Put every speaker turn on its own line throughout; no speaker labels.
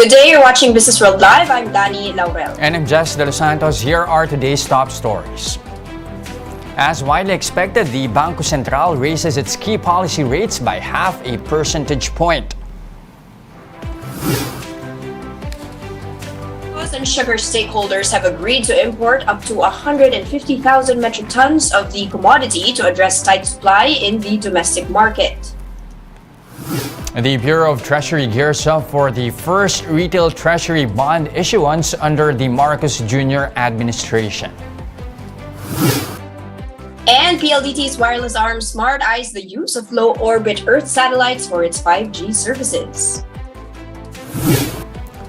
Good day, you're watching Businessworld Live. I'm Danie, Laurel.
And I'm Delos Santos. Here are today's top stories. As widely expected, the Bangko Sentral raises its key policy rates by half a percentage point.
Food and sugar stakeholders have agreed to import up to 150,000 metric tons of the commodity to address tight supply in the domestic market.
The Bureau of Treasury gears up for the first retail treasury bond issuance under the Marcos Jr. administration.
And PLDT's wireless arm Smart eyes the use of low-orbit Earth satellites for its 5G services.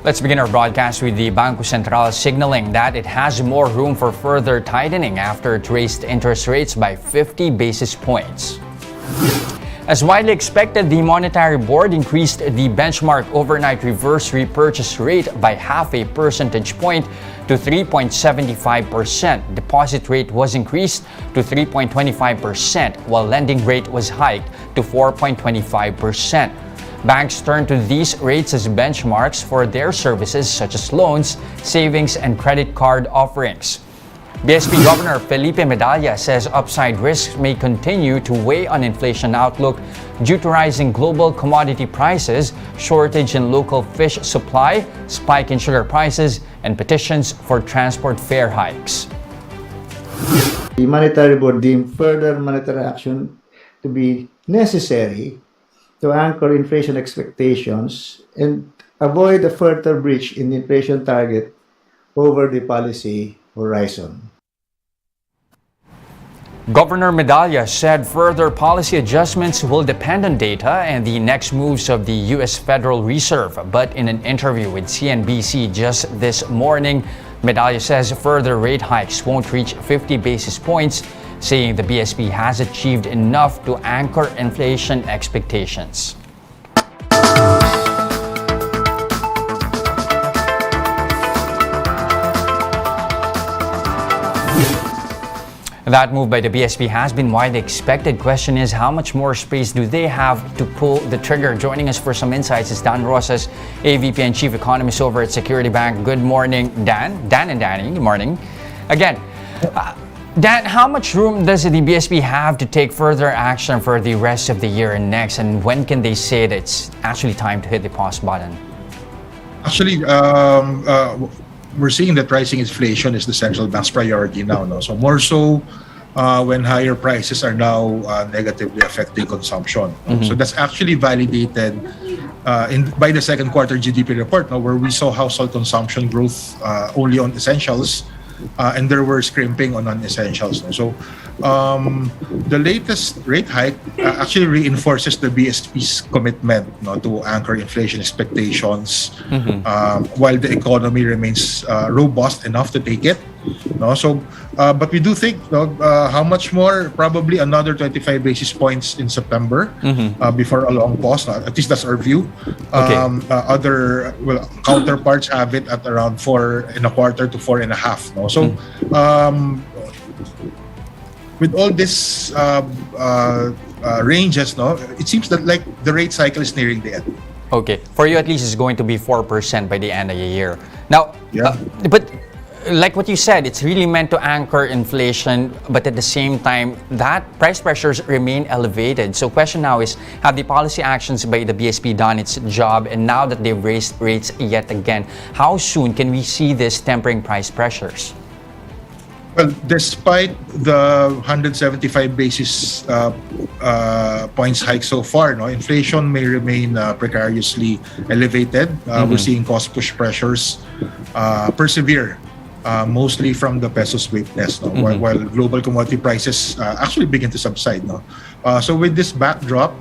Let's begin our broadcast with the Bangko Sentral signaling that it has more room for further tightening after it raised interest rates by 50 basis points. As widely expected, the Monetary Board increased the benchmark overnight reverse repurchase rate by half a percentage point to 3.75%. Deposit rate was increased to 3.25%, while lending rate was hiked to 4.25%. Banks turn to these rates as benchmarks for their services such as loans, savings, and credit card offerings. BSP Governor Felipe Medalla says upside risks may continue to weigh on inflation outlook due to rising global commodity prices, shortage in local fish supply, spike in sugar prices, and petitions for transport fare hikes.
The Monetary Board deemed further monetary action to be necessary to anchor inflation expectations and avoid a further breach in the inflation target over the policy horizon.
Governor Medalla said further policy adjustments will depend on data and the next moves of the U.S. Federal Reserve. But in an interview with CNBC just this morning, Medalla says further rate hikes won't reach 50 basis points, saying the BSP has achieved enough to anchor inflation expectations. That move by the BSP has been widely expected. Question is, how much more space do they have to pull the trigger? Joining us for some insights is Dan Roces, AVP and Chief Economist over at Security Bank. Good morning, Dan. Dan and Danie, good morning. Again, Dan, how much room does the BSP have to take further action for the rest of the year and next? And when can they say that it's actually time to hit the pause button?
Actually, we're seeing that rising inflation is the central bank's priority now. No? So more so when higher prices are now negatively affecting consumption. So that's actually validated by the second quarter GDP report, no? Where we saw household consumption growth only on essentials and there were scrimping on non-essentials. No? So the latest rate hike actually reinforces the BSP's commitment, no, to anchor inflation expectations while the economy remains robust enough to take it. No? So, but we do think, no, how much more? Probably another 25 basis points in September before a long pause. At least that's our view. Other counterparts have it at around 4.25 to 4.5. No? So, with all this ranges, no, it seems that like the rate cycle is nearing the end.
Okay, for you at least it's going to be 4% by the end of the year. Now,
Yeah.
but like what you said, it's really meant to anchor inflation, but at the same time, that price pressures remain elevated. So question now is, have the policy actions by the BSP done its job? And now that they've raised rates yet again, how soon can we see this tempering price pressures?
Well, despite the 175 basis points hike so far, no, inflation may remain precariously elevated. We're seeing cost push pressures persevere, mostly from the peso's weakness, no, while global commodity prices actually begin to subside. No? So with this backdrop,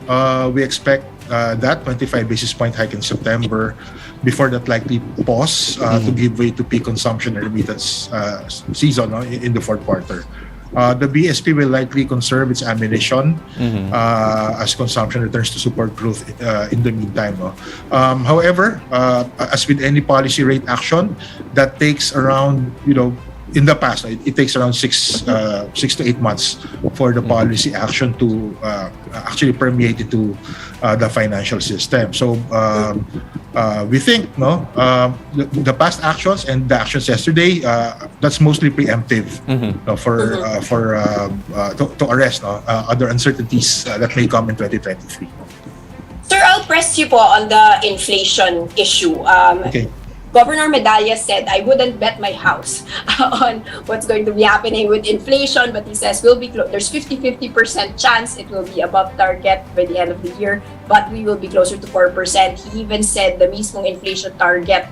we expect that 25 basis point hike in September before that likely pause to give way to peak consumption and remittance season, no, in the fourth quarter. The BSP will likely conserve its ammunition as consumption returns to support growth in the meantime. No? However, as with any policy rate action, that takes around in the past, it takes around 6 to 8 months for the policy action to actually permeate into the financial system. So we think the past actions and the actions yesterday, that's mostly preemptive to arrest other uncertainties that may come in 2023.
Sir, I'll press you po on the inflation issue.
Okay.
Governor Medalla said, I wouldn't bet my house on what's going to be happening with inflation, but he says there's 50-50% chance it will be above target by the end of the year, but we will be closer to 4%. He even said the mismong inflation target,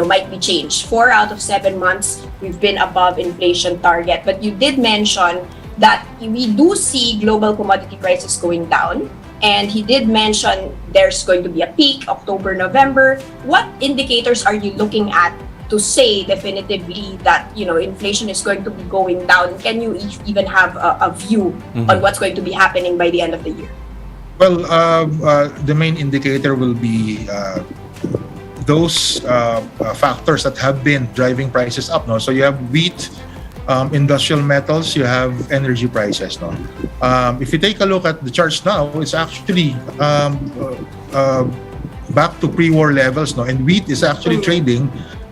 might be changed. 4 out of 7 months, we've been above inflation target. But you did mention that we do see global commodity prices going down. And he did mention there's going to be a peak, October, November. What indicators are you looking at to say definitively that, inflation is going to be going down? Can you even have a view on what's going to be happening by the end of the year?
Well, the main indicator will be those factors that have been driving prices up. So you have wheat, industrial metals, you have energy prices. If you take a look at the charts now, it's actually back to pre-war levels, and wheat is actually trading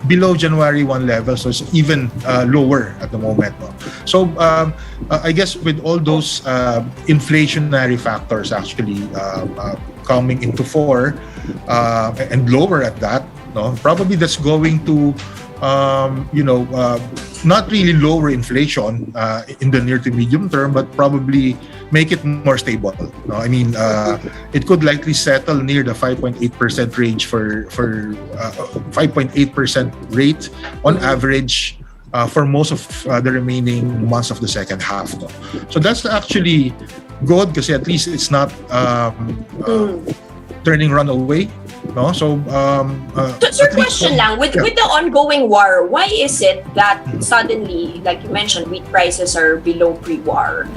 below January 1 level, so it's even lower at the moment. So I guess with all those inflationary factors actually coming into fore and lower at that, probably that's going to not really lower inflation in the near to medium term, but probably make it more stable. It could likely settle near the 5.8% range for 5.8% rate on average for most of the remaining months of the second half. So that's actually good because at least it's not turning runaway. So
sir, question lang, with the ongoing war, why is it that suddenly, like you mentioned, wheat prices are below pre-war?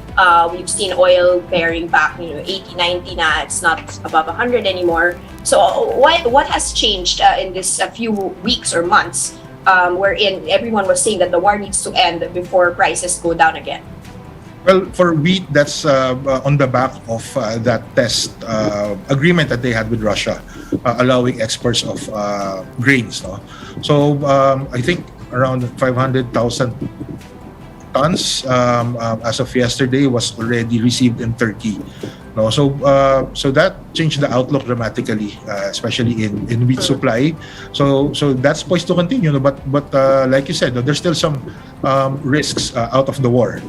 We've seen oil paring back, 80, 90 na, it's not above 100 anymore. So what has changed in this few weeks or months wherein everyone was saying that the war needs to end before prices go down again?
Well, for wheat, that's on the back of that test agreement that they had with Russia, allowing exports of grains. So I think around 500,000 tons as of yesterday was already received in Turkey. So that changed the outlook dramatically, especially in wheat supply. So that's poised to continue. But like you said, there's still some risks out of the war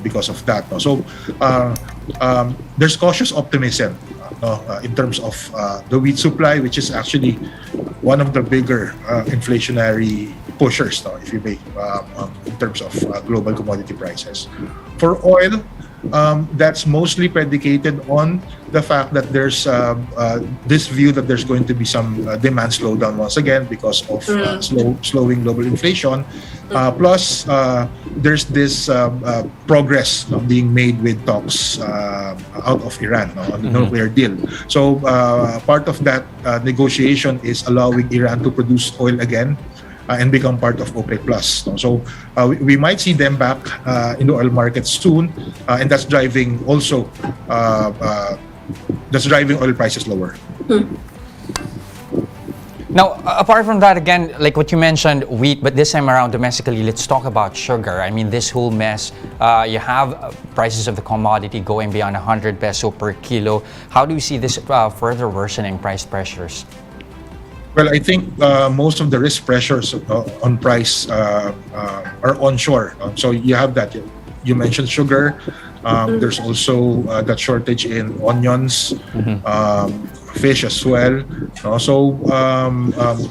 because of that. So there's cautious optimism in terms of the wheat supply, which is actually one of the bigger inflationary pushers, if you may, in terms of global commodity prices. For oil, that's mostly predicated on the fact that there's this view that there's going to be some demand slowdown once again because of slowing global inflation. Plus, there's this progress being made with talks out of Iran on the nuclear deal. So part of that negotiation is allowing Iran to produce oil again and become part of OPEC Plus. So we might see them back in the oil market soon, and that's driving also oil prices lower.
Now, apart from that, again, like what you mentioned, wheat, but this time around domestically, let's talk about sugar. I mean, this whole mess, you have prices of the commodity going beyond 100 peso per kilo. How do you see this further worsening price pressures?
Well, I think most of the risk pressures on price are onshore. So you have that. You mentioned sugar. There's also that shortage in onions, fish as well. So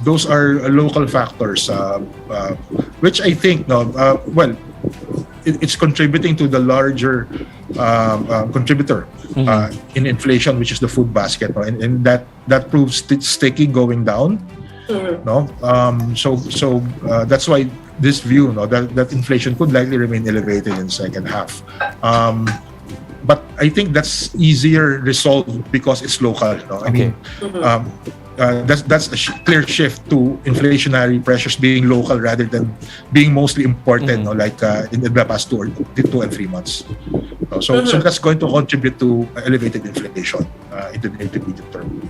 those are local factors, which I think, it's contributing to the larger contributor in inflation, which is the food basket, and that proves sticky going down. So that's why this view, that inflation could likely remain elevated in the second half. But I think that's easier resolved because it's local. I mean, that's a clear shift to inflationary pressures being local rather than being mostly imported, no, like in the past 2 and 3 months. So that's going to contribute to elevated inflation in the intermediate term.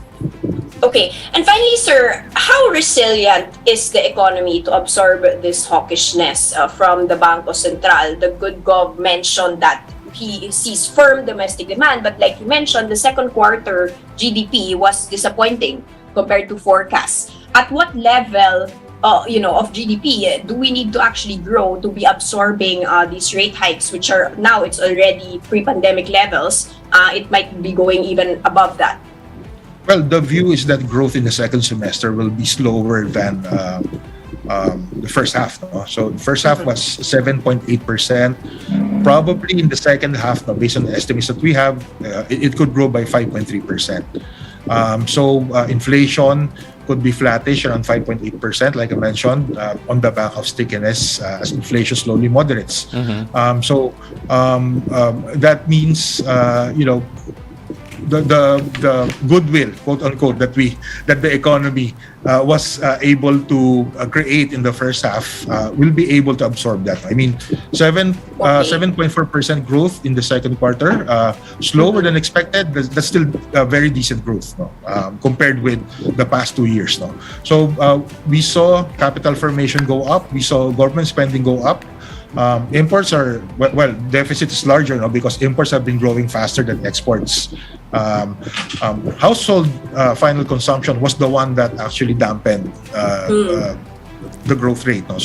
Okay, and finally, sir, how resilient is the economy to absorb this hawkishness from the Bangko Sentral? The good gov mentioned that he sees firm domestic demand, but like you mentioned, the second quarter GDP was disappointing compared to forecasts. At what level, of GDP do we need to actually grow to be absorbing these rate hikes, which are now it's already pre-pandemic levels? It might be going even above that.
Well, the view is that growth in the second semester will be slower than the first half. No? So the first half was 7.8%. Probably in the second half, no, based on the estimates that we have, it could grow by 5.3%. So inflation could be flattish around 5.8%, like I mentioned, on the back of stickiness as inflation slowly moderates. So that means, the goodwill, quote unquote, that the economy was able to create in the first half will be able to absorb that. I mean, 7.4% growth in the second quarter, slower than expected. That's still very decent growth, no? Compared with the past 2 years. No? So we saw capital formation go up. We saw government spending go up. Imports are deficit is larger now because imports have been growing faster than exports. Household final consumption was the one that actually dampened the growth rate. No?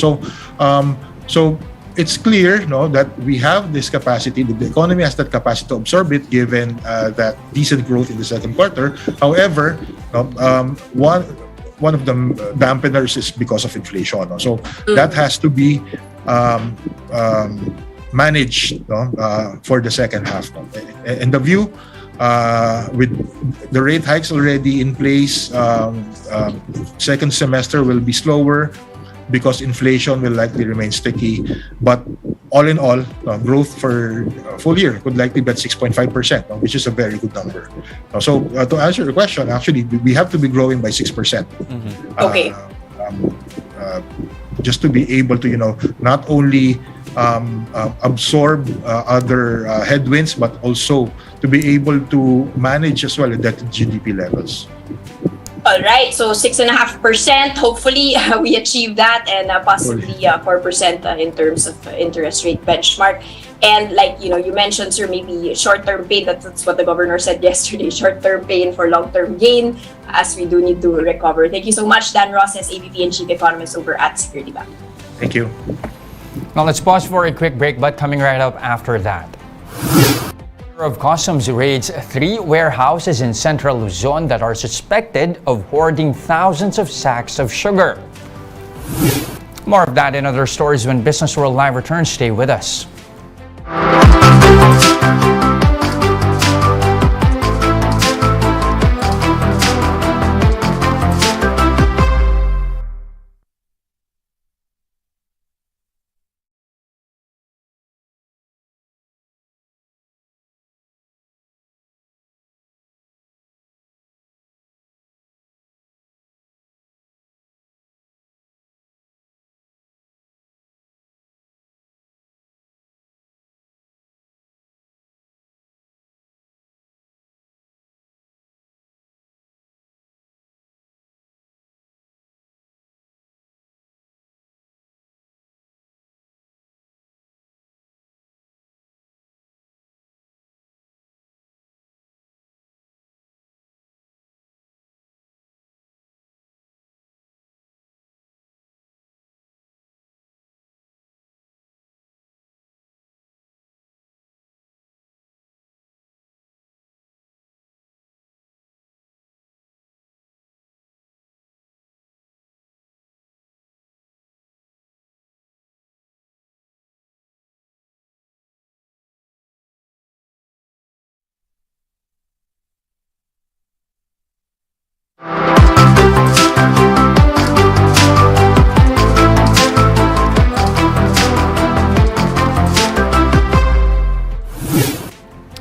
So it's clear, no, that we have this capacity. The economy has that capacity to absorb it, given that decent growth in the second quarter. However, one of the dampeners is because of inflation. No? So that has to be managed, for the second half. And the view, with the rate hikes already in place, second semester will be slower because inflation will likely remain sticky. But all in all, growth for full year could likely be at 6.5%, which is a very good number. So to answer your question, actually, we have to be growing by 6%.
Okay.
Just to be able to, not only absorb other headwinds, but also to be able to manage as well at GDP levels.
All right, so 6.5%. Hopefully, we achieve that, and possibly 4% in terms of interest rate benchmark. And like you mentioned, sir, maybe short-term pain. That's what the governor said yesterday. Short-term pain for long-term gain, as we do need to recover. Thank you so much, Dan Roces, AVP and Chief Economist over at Security Bank.
Thank you.
Now let's pause for a quick break, but coming right up after that. Bureau of Customs raids 3 warehouses in Central Luzon that are suspected of hoarding thousands of sacks of sugar. More of that and other stories when Business World Live returns. Stay with us.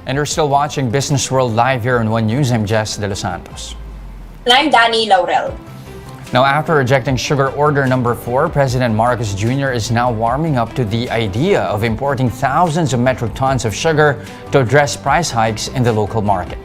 And you're still watching Business World Live here on One News. I'm Jess Delos Santos.
And I'm Danie, Laurel.
Now, after rejecting sugar order number 4, President Marcos Jr. is now warming up to the idea of importing thousands of metric tons of sugar to address price hikes in the local market.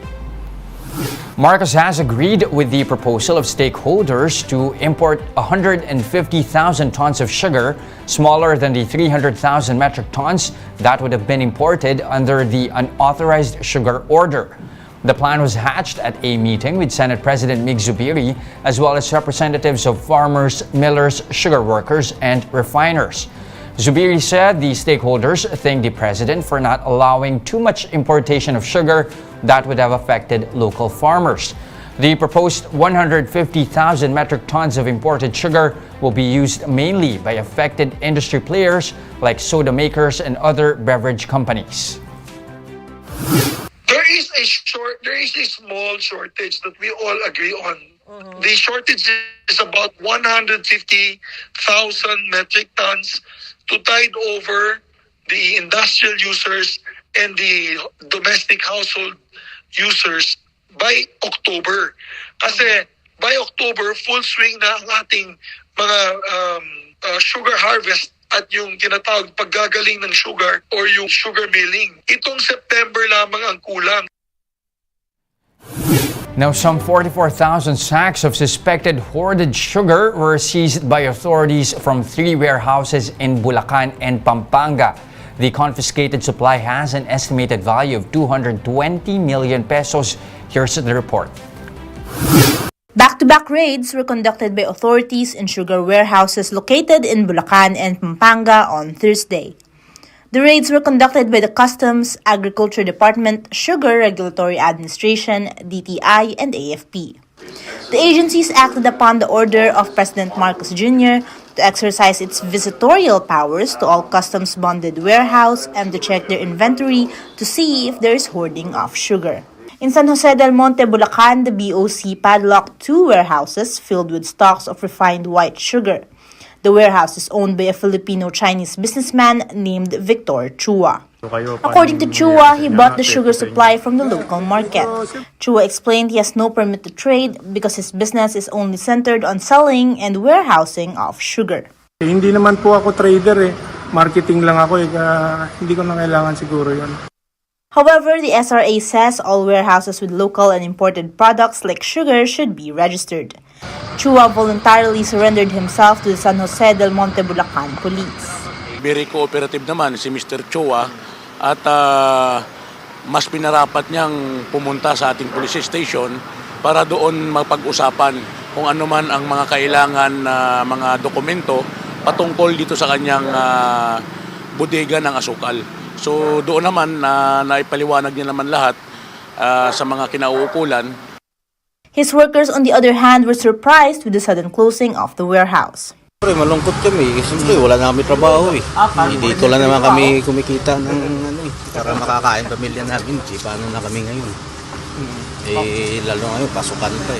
Marcos has agreed with the proposal of stakeholders to import 150,000 tons of sugar, smaller than the 300,000 metric tons that would have been imported under the unauthorized sugar order. The plan was hatched at a meeting with Senate President Mig Zubiri, as well as representatives of farmers, millers, sugar workers, and refiners. Zubiri said the stakeholders thank the president for not allowing too much importation of sugar that would have affected local farmers. The proposed 150,000 metric tons of imported sugar will be used mainly by affected industry players like soda makers and other beverage companies.
There is a small shortage that we all agree on. The shortage is about 150,000 metric tons to tide over the industrial users and the domestic household users by October. Kasi by October, full swing na ang ating mga sugar harvest at yung tinatawag paggagaling ng sugar or yung sugar milling. Itong September lamang ang kulang.
Now, some 44,000 sacks of suspected hoarded sugar were seized by authorities from 3 warehouses in Bulacan and Pampanga. The confiscated supply has an estimated value of 220 million pesos. Here's the report.
Back-to-back raids were conducted by authorities in sugar warehouses located in Bulacan and Pampanga on Thursday. The raids were conducted by the Customs, Agriculture Department, Sugar Regulatory Administration, DTI, and AFP. The agencies acted upon the order of President Marcos Jr. to exercise its visitorial powers to all customs-bonded warehouse and to check their inventory to see if there is hoarding of sugar. In San Jose del Monte, Bulacan, the BOC padlocked 2 warehouses filled with stocks of refined white sugar. The warehouse is owned by a Filipino-Chinese businessman named Victor Chua. According to Chua, he bought the sugar supply from the local market. Chua explained he has no permit to trade because his business is only centered on selling and warehousing of sugar.
Hindi naman po ako trader marketing lang ako hindi ko na kailangan siguro 'yon.
However, the SRA says all warehouses with local and imported products like sugar should be registered. Chua voluntarily surrendered himself to the San Jose del Monte, Bulacan police.
Very cooperative naman si Mr. Chua at mas pinarapat niyang pumunta sa ating police station para doon mapag-usapan kung ano man ang mga kailangan na mga dokumento patungkol dito sa kanyang bodega ng asukal. So doon naman naipaliwanag niya naman lahat sa mga kinauukulan.
His workers, on the other hand, were surprised with the sudden closing of the warehouse.
Malungkot kami. Siyempre, wala na kami trabaho Dito lang naman kami kumikita ng para makakain pamilya namin. Paano na kami ngayon? Lalo ngayon, pasukan pa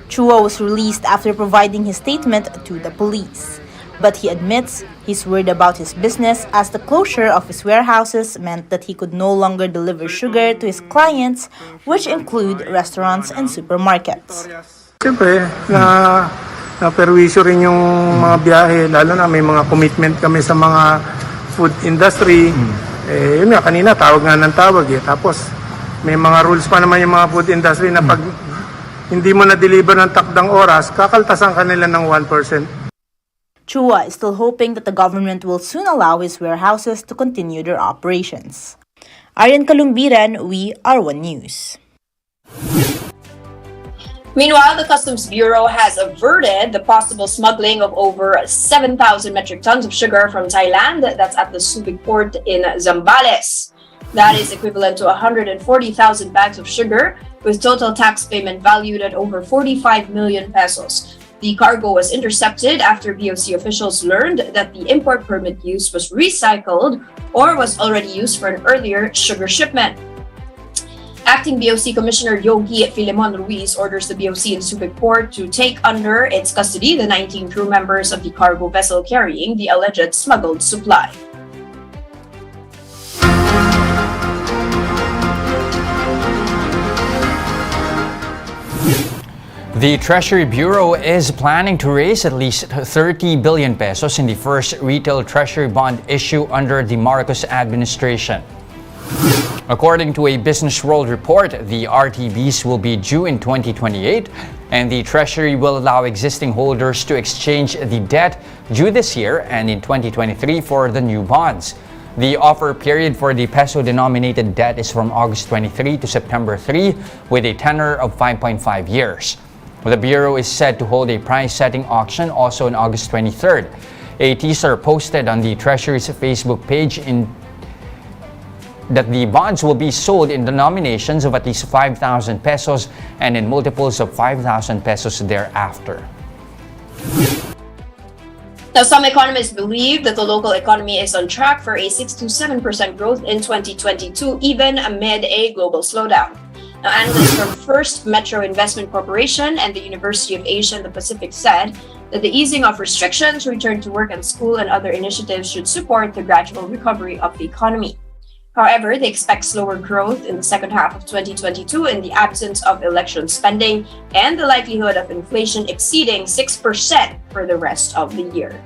Chua was released after providing his statement to the police. But he admits he's worried about his business as the closure of his warehouses meant that he could no longer deliver sugar to his clients, which include restaurants and supermarkets.
Siyempre, na perwisyo rin yung mga biyahe, lalo na may mga commitment kami sa mga food industry. Yun nga, kanina tawag nga ng tawag Tapos may mga rules pa naman yung mga food industry na pag hindi mo na-deliver ng takdang oras, kakaltasan kanila ng 1%.
Chua is still hoping that the government will soon allow his warehouses to continue their operations. Arian Kalumbiran, We Are One News.
Meanwhile, the Customs Bureau has averted the possible smuggling of over 7,000 metric tons of sugar from Thailand. That's at the Subic port in Zambales. That is equivalent to 140,000 bags of sugar, with total tax payment valued at over 45 million pesos. The cargo was intercepted after BOC officials learned that the import permit used was recycled or was already used for an earlier sugar shipment. Acting BOC Commissioner Yogi Filemon Ruiz orders the BOC in Subic Port to take under its custody the 19 crew members of the cargo vessel carrying the alleged smuggled supply.
The Treasury Bureau is planning to raise at least 30 billion pesos in the first retail treasury bond issue under the Marcos administration. According to a Businessworld report, the RTBs will be due in 2028, and the Treasury will allow existing holders to exchange the debt due this year and in 2023 for the new bonds. The offer period for the peso-denominated debt is from August 23 to September 3 with a tenor of 5.5 years. The Bureau is set to hold a price-setting auction also on August 23rd. A teaser posted on the Treasury's Facebook page that the bonds will be sold in denominations of at least 5,000 pesos and in multiples of 5,000 pesos thereafter.
Now, some economists believe that the local economy is on track for a 6 to 7% growth in 2022, even amid a global slowdown. Now, analysts from First Metro Investment Corporation and the University of Asia and the Pacific said that the easing of restrictions, return to work and school, and other initiatives should support the gradual recovery of the economy. However, they expect slower growth in the second half of 2022 in the absence of election spending and the likelihood of inflation exceeding 6% for the rest of the year.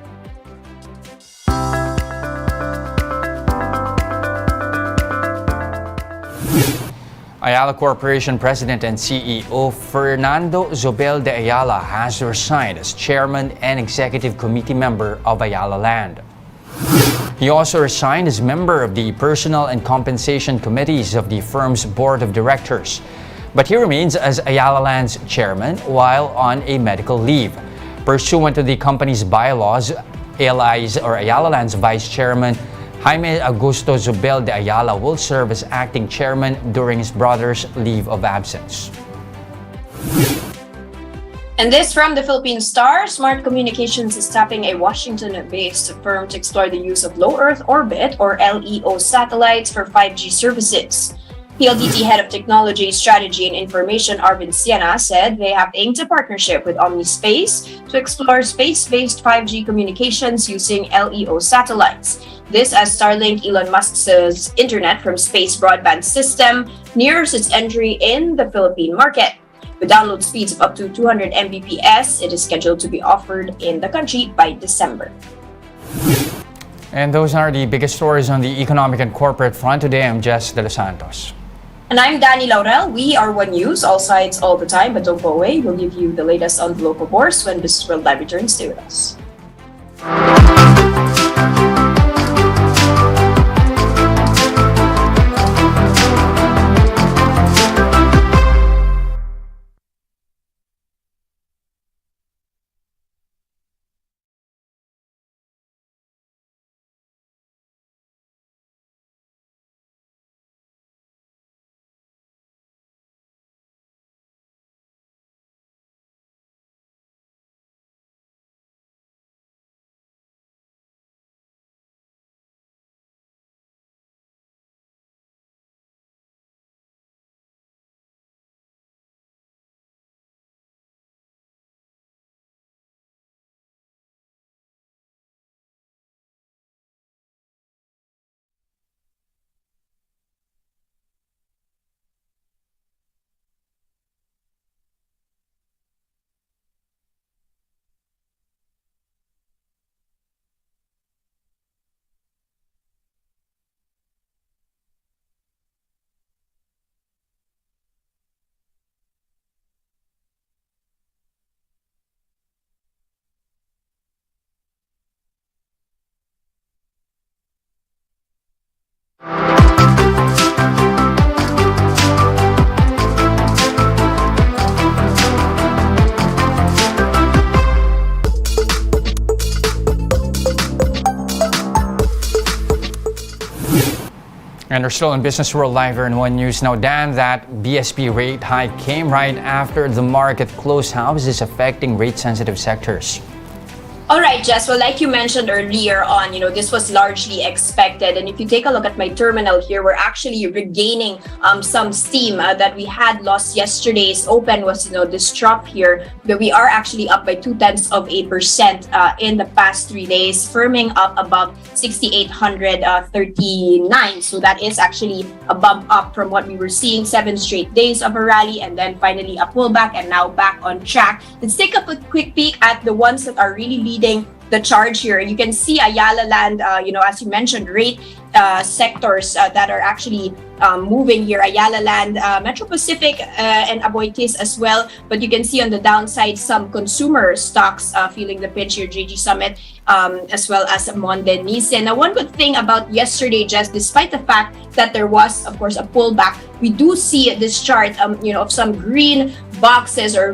Ayala Corporation President and CEO Fernando Zobel de Ayala has resigned as Chairman and Executive Committee member of Ayala Land. He also resigned as member of the Personnel and Compensation Committees of the firm's Board of Directors. But he remains as Ayala Land's chairman while on a medical leave. Pursuant to the company's bylaws, Ayala Land's vice chairman, Jaime Augusto Zobel de Ayala, will serve as acting chairman during his brother's leave of absence.
And this from the Philippine Star. Smart Communications is tapping a Washington-based firm to explore the use of low Earth orbit, or LEO, satellites for 5G services. PLDT Head of Technology, Strategy and Information Arvin Siena said they have inked a partnership with Omnispace to explore space-based 5G communications using LEO satellites. This as Starlink, Elon Musk's internet from space broadband system, nears its entry in the Philippine market. With download speeds of up to 200 Mbps, it is scheduled to be offered in the country by December.
And those are the biggest stories on the economic and corporate front today. I'm Jess De Los Santos.
And I'm Danie, Laurel. We are One News, all sides, all the time, but don't go away. We'll give you the latest on the local bourse when Businessworld Live returns. Stay with us.
And we're still in Businessworld Live here in One News. Now, Dan, that BSP rate hike came right after the market closed. How is this affecting rate-sensitive sectors?
All right, Jess. Well, like you mentioned earlier on, this was largely expected. And if you take a look at my terminal here, we're actually regaining some steam that we had lost yesterday's open was, this drop here. But we are actually up by 0.2% in the past 3 days, firming up above 6,839. So that is actually a bump up from what we were seeing 7 straight days of a rally, and then finally a pullback, and now back on track. Let's take a quick peek at the ones that are really leading the charge here. You can see Ayala Land, as you mentioned, rate sectors that are actually moving here. Ayala Land, Metro Pacific, and Aboitiz as well. But you can see on the downside some consumer stocks feeling the pinch here. JG Summit, as well as Monde Nissin. Now, one good thing about yesterday, Jess, despite the fact that there was, of course, a pullback, we do see this chart, of some green boxes or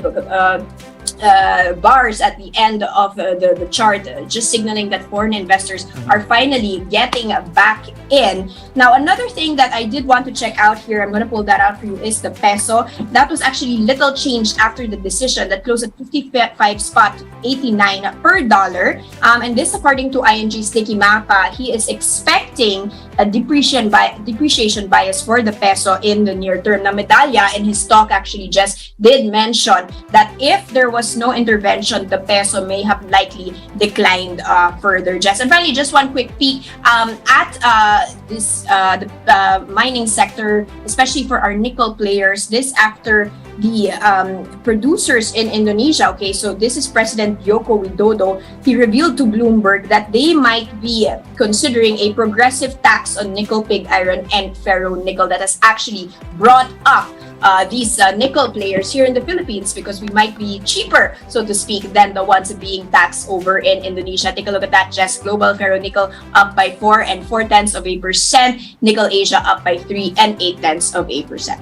bars at the end of the chart, just signaling that foreign investors are finally getting back in. Now, another thing that I did want to check out here, I'm going to pull that out for you, is the peso. That was actually little changed after the decision, that closed at 55.89 per dollar. And this, according to ING's Nicky Mapa, he is expecting a depreciation bias for the peso in the near term. Now, Medalla in his talk actually just did mention that if there was no intervention, the peso may have likely declined further, Jess. And finally, just one quick peek at the mining sector, especially for our nickel players. This after the producers in Indonesia. Okay, so this is President Joko Widodo. He revealed to Bloomberg that they might be considering a progressive tax on nickel, pig iron, and ferronickel that has actually brought up these nickel players here in the Philippines, because we might be cheaper, so to speak, than the ones being taxed over in Indonesia. Take a look at that, Jess. Global ferronickel up by 4 4/10%. Nickel Asia up by 3 8/10%.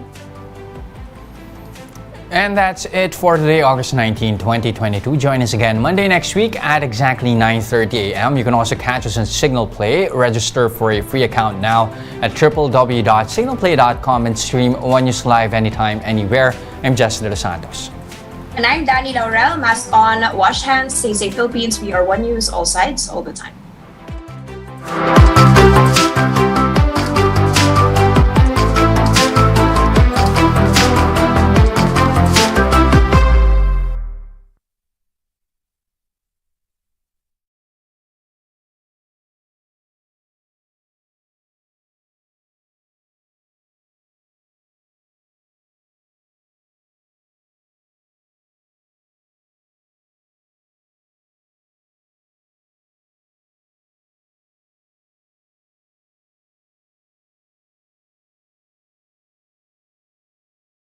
And that's it for today, August 19, 2022. Join us again Monday next week at exactly 9:30 a.m. You can also catch us on Signal Play. Register for a free account now at www.signalplay.com and stream One News live anytime, anywhere. I'm Jesse De Los Santos.
And I'm Danie Laurel. Mask on, wash hands, stay safe, Philippines. We are One News, all sides, all the time.